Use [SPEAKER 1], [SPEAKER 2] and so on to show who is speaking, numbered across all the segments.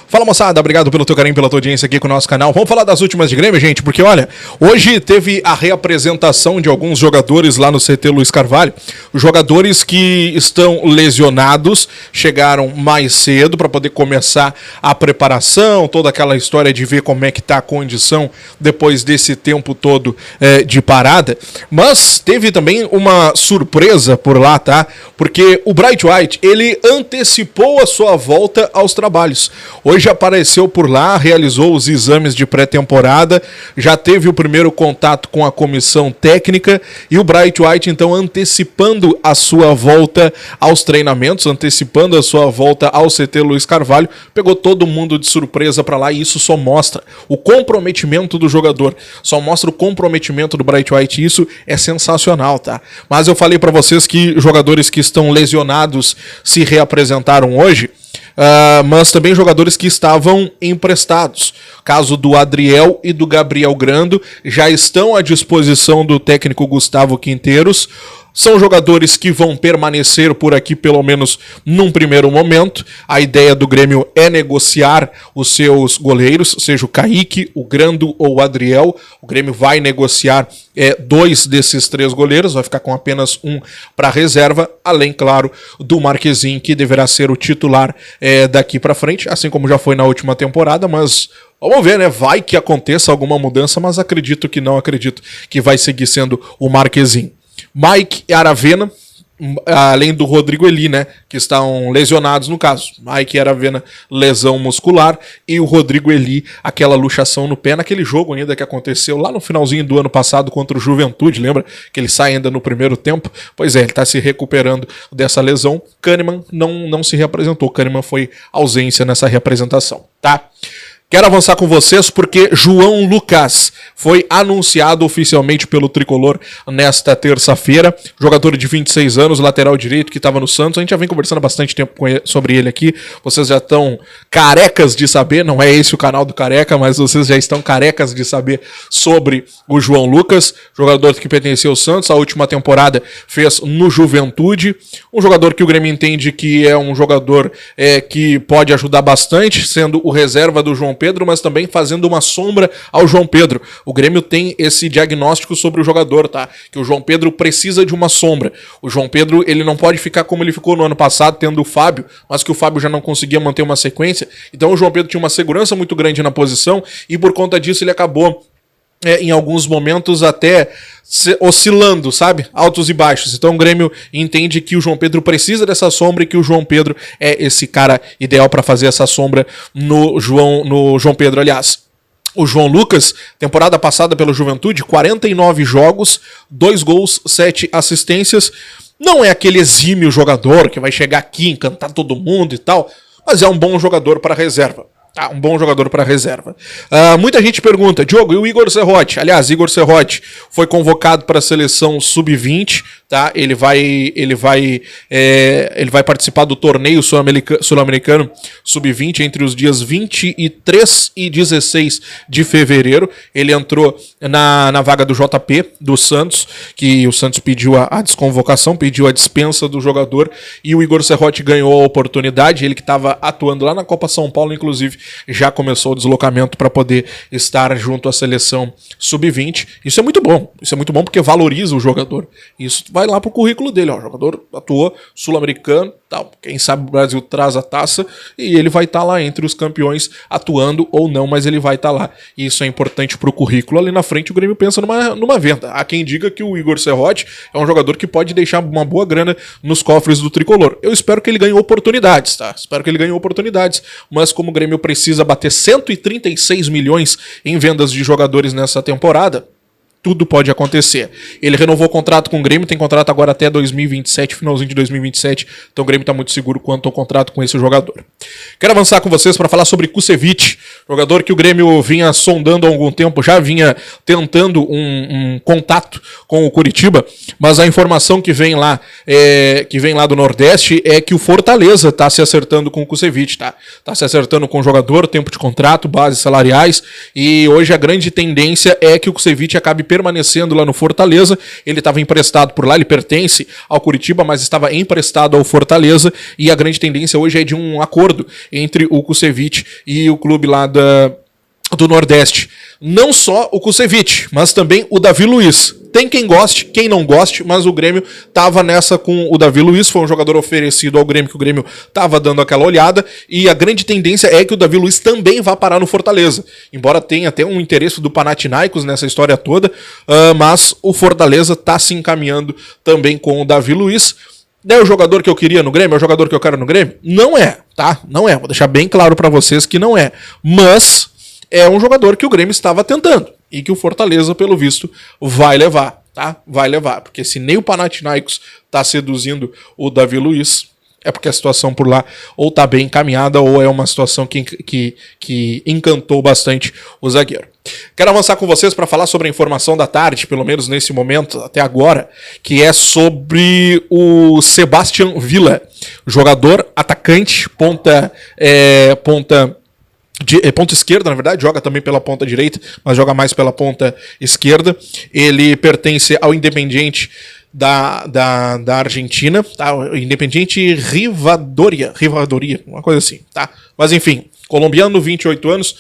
[SPEAKER 1] Fala, moçada, obrigado pelo teu carinho, pela tua audiência aqui com o nosso canal. Vamos falar das últimas de Grêmio, gente, porque olha, hoje teve a reapresentação de alguns jogadores lá no CT Luiz Carvalho. Os jogadores que estão lesionados chegaram mais cedo para poder começar a preparação, toda aquela história de ver como é que tá a condição depois desse tempo todo de parada. Mas teve também uma surpresa por lá, tá? Porque o Bright White, ele antecipou a sua volta aos trabalhos. Hoje apareceu por lá, realizou os exames de pré-temporada, já teve o primeiro contato com a comissão técnica e o Bright White, então, antecipando a sua volta aos treinamentos, antecipando a sua volta ao CT Luiz Carvalho, pegou todo mundo de surpresa para lá e isso só mostra o comprometimento do jogador, só mostra o comprometimento do Bright White e isso é sensacional, tá? Mas eu falei para vocês que jogadores que estão lesionados se reapresentaram hoje, mas também jogadores que estavam emprestados. Caso do Adriel e do Gabriel Grando já estão à disposição do técnico Gustavo Quinteiros. São jogadores que vão permanecer por aqui pelo menos num primeiro momento. A ideia do Grêmio é negociar os seus goleiros, seja o Kaique, o Grando ou o Adriel. O Grêmio vai negociar dois desses três goleiros, vai ficar com apenas um para reserva, além, claro, do Marquezinho, que deverá ser o titular daqui para frente, assim como já foi na última temporada, mas vamos ver, né? Vai que aconteça alguma mudança, mas acredito que não, acredito que vai seguir sendo o Marquezinho. Mike e Aravena, além do Rodrigo Eli, né, que estão lesionados no caso. Mike e Aravena, lesão muscular, e o Rodrigo Eli, aquela luxação no pé, naquele jogo ainda que aconteceu lá no finalzinho do ano passado contra o Juventude, lembra? Que ele sai ainda no primeiro tempo. Pois é, ele está se recuperando dessa lesão. Kahneman não se reapresentou, Kahneman foi ausência nessa reapresentação, tá? Quero avançar com vocês porque João Lucas foi anunciado oficialmente pelo Tricolor nesta terça-feira. Jogador de 26 anos, lateral direito, que estava no Santos. A gente já vem conversando há bastante tempo sobre ele aqui. Vocês já estão carecas de saber, não é esse o canal do Careca, mas vocês já estão carecas de saber sobre o João Lucas. Jogador que pertenceu ao Santos, a última temporada fez no Juventude. Um jogador que o Grêmio entende que é um jogador que pode ajudar bastante, sendo o reserva do João Pedro, mas também fazendo uma sombra ao João Pedro. O Grêmio tem esse diagnóstico sobre o jogador, tá? Que o João Pedro precisa de uma sombra. O João Pedro, ele não pode ficar como ele ficou no ano passado, tendo o Fábio, mas que o Fábio já não conseguia manter uma sequência. Então o João Pedro tinha uma segurança muito grande na posição e por conta disso ele acabou em alguns momentos até oscilando, sabe? Altos e baixos. Então o Grêmio entende que o João Pedro precisa dessa sombra e que o João Pedro é esse cara ideal para fazer essa sombra no João Pedro, aliás. O João Lucas, temporada passada pelo Juventude, 49 jogos, 2 gols, 7 assistências. Não é aquele exímio jogador que vai chegar aqui, encantar todo mundo e tal, mas é um bom jogador para reserva. Um bom jogador para reserva. Muita gente pergunta, Diogo, e o Igor Serrote? Aliás, Igor Serrote foi convocado para a seleção sub-20, tá? Ele vai participar do torneio sul-americano sub-20 entre os dias 23 e 16 de fevereiro. Ele entrou na vaga do JP, do Santos, que o Santos pediu a desconvocação, pediu a dispensa do jogador, e o Igor Serrote ganhou a oportunidade. Ele que estava atuando lá na Copa São Paulo, inclusive, já começou o deslocamento para poder estar junto à seleção sub-20. Isso é muito bom porque valoriza o jogador. Isso vai lá pro currículo dele, ó. O jogador atuou sul-americano, tal. Quem sabe o Brasil traz a taça e ele vai estar lá entre os campeões, atuando ou não, mas ele vai estar lá. E isso é importante pro currículo. Ali na frente o Grêmio pensa numa venda. Há quem diga que o Igor Serrote é um jogador que pode deixar uma boa grana nos cofres do Tricolor. Eu espero que ele ganhe oportunidades, tá? Espero que ele ganhe oportunidades, mas como o Grêmio precisa bater 136 milhões em vendas de jogadores nessa temporada, tudo pode acontecer. Ele renovou o contrato com o Grêmio, tem contrato agora até 2027, finalzinho de 2027, então o Grêmio está muito seguro quanto ao contrato com esse jogador. Quero avançar com vocês para falar sobre Kusevich, jogador que o Grêmio vinha sondando há algum tempo, já vinha tentando um contato com o Curitiba, mas a informação que vem lá do Nordeste é que o Fortaleza está se acertando com o Kusevich, tá? Está se acertando com o jogador, tempo de contrato, bases salariais, e hoje a grande tendência é que o Kusevich acabe permanecendo lá no Fortaleza. Ele estava emprestado por lá, ele pertence ao Curitiba, mas estava emprestado ao Fortaleza, e a grande tendência hoje é de um acordo entre o Kusevich e o clube lá do Nordeste. Não só o Kusevich, mas também o Davi Luiz. Tem quem goste, quem não goste, mas o Grêmio tava nessa com o Davi Luiz, foi um jogador oferecido ao Grêmio, que o Grêmio tava dando aquela olhada, e a grande tendência é que o Davi Luiz também vá parar no Fortaleza, embora tenha até um interesse do Panathinaikos nessa história toda, mas o Fortaleza tá se encaminhando também com o Davi Luiz. É o jogador que eu queria no Grêmio? É o jogador que eu quero no Grêmio? Não é, tá? Não é, vou deixar bem claro pra vocês que não é, mas é um jogador que o Grêmio estava tentando e que o Fortaleza, pelo visto, vai levar, tá? Vai levar, porque se nem o Panathinaikos tá seduzindo o Davi Luiz, é porque a situação por lá ou tá bem encaminhada ou é uma situação que encantou bastante o zagueiro. Quero avançar com vocês para falar sobre a informação da tarde, pelo menos nesse momento, até agora, que é sobre o Sebastian Villa, jogador, atacante, ponta esquerda, na verdade, joga também pela ponta direita, mas joga mais pela ponta esquerda. Ele pertence ao Independiente da Argentina, tá? Independiente Rivadavia, uma coisa assim, tá? Mas enfim, colombiano, 28 anos.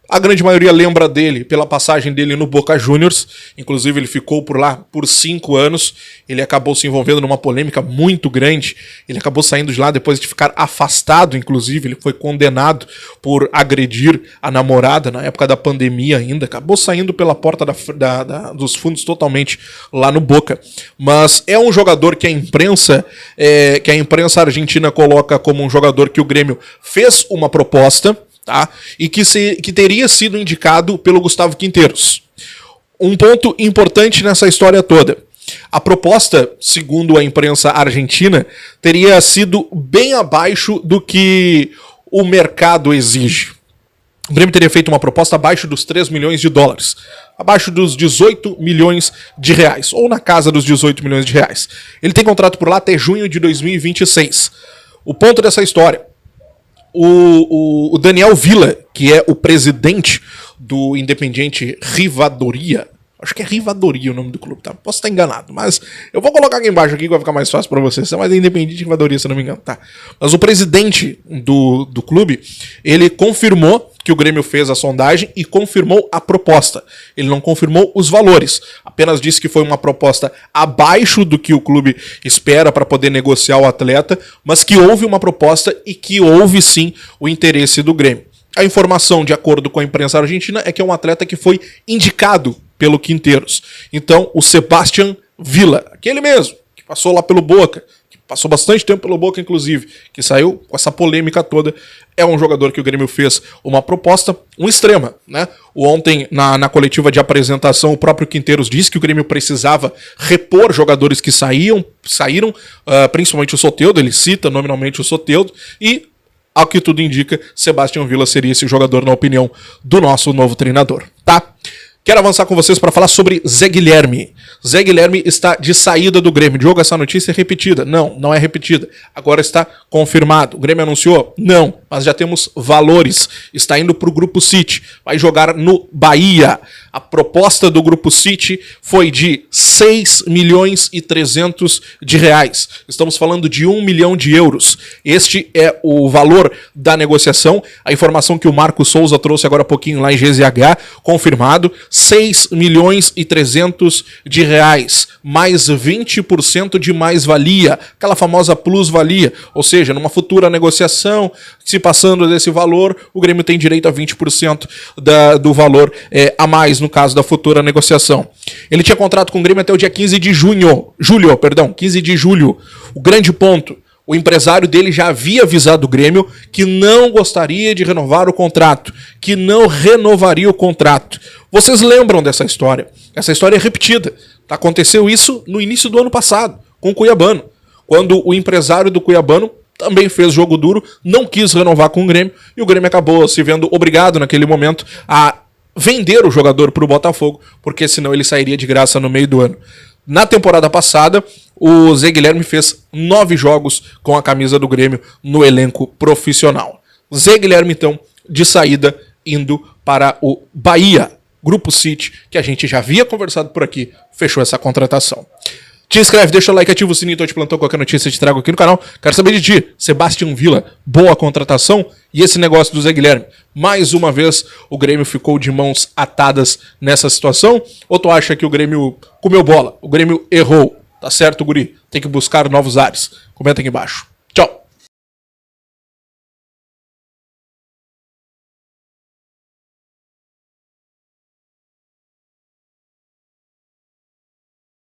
[SPEAKER 1] A grande maioria lembra dele pela passagem dele no Boca Juniors, inclusive ele ficou por lá por 5 anos, ele acabou se envolvendo numa polêmica muito grande, ele acabou saindo de lá depois de ficar afastado, inclusive, ele foi condenado por agredir a namorada na época da pandemia ainda, acabou saindo pela porta dos fundos totalmente lá no Boca, mas é um jogador que a imprensa argentina coloca como um jogador que o Grêmio fez uma proposta, tá? E que teria sido indicado pelo Gustavo Quinteiros. Um ponto importante nessa história toda. A proposta, segundo a imprensa argentina, teria sido bem abaixo do que o mercado exige. O Grêmio teria feito uma proposta abaixo dos 3 milhões de dólares, abaixo dos 18 milhões de reais, ou na casa dos 18 milhões de reais. Ele tem contrato por lá até junho de 2026. O ponto dessa história: o Daniel Villa, que é o presidente do Independiente Rivadavia, acho que é Rivadavia o nome do clube, tá? Posso estar enganado, mas eu vou colocar aqui embaixo aqui que vai ficar mais fácil para vocês. Mas é Independiente Rivadavia, se não me engano, tá? Mas o presidente do clube, ele confirmou que o Grêmio fez a sondagem e confirmou a proposta. Ele não confirmou os valores, apenas disse que foi uma proposta abaixo do que o clube espera para poder negociar o atleta, mas que houve uma proposta e que houve sim o interesse do Grêmio. A informação, de acordo com a imprensa argentina, é que é um atleta que foi indicado pelo Quinteiros. Então, o Sebastian Villa, aquele mesmo, que passou lá pelo Boca, que passou bastante tempo pelo Boca, inclusive, que saiu com essa polêmica toda, é um jogador que o Grêmio fez uma proposta, um extrema, né? Ontem, na coletiva de apresentação, o próprio Quinteiros disse que o Grêmio precisava repor jogadores que saíram, principalmente o Soteldo, ele cita nominalmente o Soteldo, e, ao que tudo indica, Sebastian Villa seria esse jogador, na opinião do nosso novo treinador, tá? Quero avançar com vocês para falar sobre Zé Guilherme. Zé Guilherme está de saída do Grêmio. Diogo, essa notícia é repetida? Não, não é repetida. Agora está confirmado. O Grêmio anunciou? Não, mas já temos valores. Está indo para o Grupo City. Vai jogar no Bahia. A proposta do Grupo City foi de 6 milhões e 300 de reais. Estamos falando de 1 milhão de euros. Este é o valor da negociação. A informação que o Marcos Souza trouxe agora há pouquinho lá em GZH, confirmado. 6 milhões e 300 de reais, mais 20% de mais-valia, aquela famosa plus-valia, ou seja, numa futura negociação, se passando desse valor, o Grêmio tem direito a 20% do valor a mais, no caso da futura negociação. Ele tinha contrato com o Grêmio até o dia 15 de julho. O grande ponto: o empresário dele já havia avisado o Grêmio que não gostaria de renovar o contrato, que não renovaria o contrato. Vocês lembram dessa história? Essa história é repetida. Aconteceu isso no início do ano passado, com o Cuiabano, quando o empresário do Cuiabano também fez jogo duro, não quis renovar com o Grêmio, e o Grêmio acabou se vendo obrigado naquele momento a vender o jogador para o Botafogo, porque senão ele sairia de graça no meio do ano. Na temporada passada, o Zé Guilherme fez 9 jogos com a camisa do Grêmio no elenco profissional. Zé Guilherme, então, de saída, indo para o Bahia. Grupo City, que a gente já havia conversado por aqui, fechou essa contratação. Te inscreve, deixa o like, ativa o sininho, então eu te plantou qualquer notícia, eu te trago aqui no canal. Quero saber de ti, Sebastião Villa, boa contratação. E esse negócio do Zé Guilherme, mais uma vez o Grêmio ficou de mãos atadas nessa situação? Ou tu acha que o Grêmio comeu bola, o Grêmio errou? Tá certo, guri? Tem que buscar novos ares. Comenta aqui embaixo. Tchau!